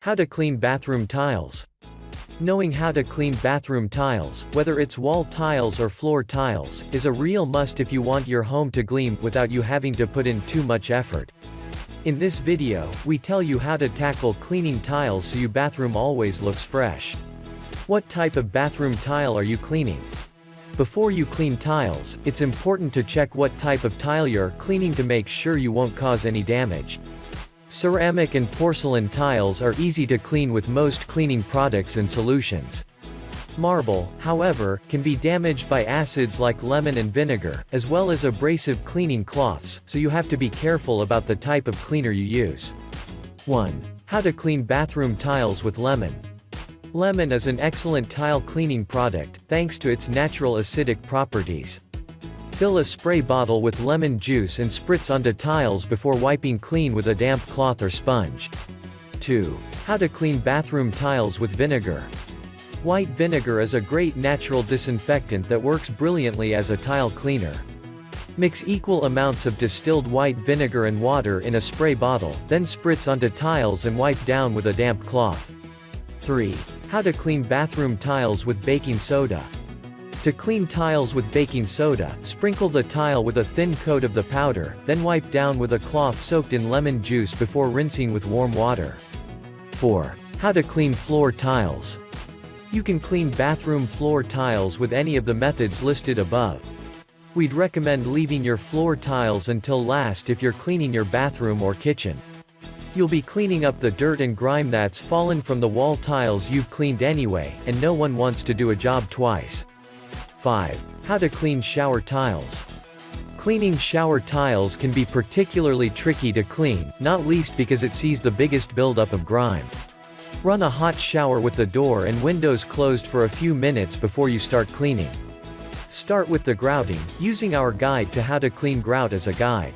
How to clean bathroom tiles. Knowing how to clean bathroom tiles, whether it's wall tiles or floor tiles, is a real must if you want your home to gleam without you having to put in too much effort. In this video, we tell you how to tackle cleaning tiles so your bathroom always looks fresh. What type of bathroom tile are you cleaning? Before you clean tiles, it's important to check what type of tile you're cleaning to make sure you won't cause any damage. Ceramic and porcelain tiles are easy to clean with most cleaning products and solutions. Marble, however, can be damaged by acids like lemon and vinegar, as well as abrasive cleaning cloths, so you have to be careful about the type of cleaner you use. 1. How to clean bathroom tiles with lemon. Lemon is an excellent tile cleaning product, thanks to its natural acidic properties. Fill a spray bottle with lemon juice and spritz onto tiles before wiping clean with a damp cloth or sponge. 2. How to clean bathroom tiles with vinegar. White vinegar is a great natural disinfectant that works brilliantly as a tile cleaner. Mix equal amounts of distilled white vinegar and water in a spray bottle, then spritz onto tiles and wipe down with a damp cloth. 3. How to clean bathroom tiles with baking soda. To clean tiles with baking soda, sprinkle the tile with a thin coat of the powder, then wipe down with a cloth soaked in lemon juice before rinsing with warm water. 4. How to clean floor tiles. You can clean bathroom floor tiles with any of the methods listed above. We'd recommend leaving your floor tiles until last if you're cleaning your bathroom or kitchen. You'll be cleaning up the dirt and grime that's fallen from the wall tiles you've cleaned anyway, and no one wants to do a job twice. 5. How to clean shower tiles. Cleaning shower tiles can be particularly tricky to clean, not least because it sees the biggest buildup of grime. Run a hot shower with the door and windows closed for a few minutes before you start cleaning. Start with the grouting, using our guide to how to clean grout as a guide.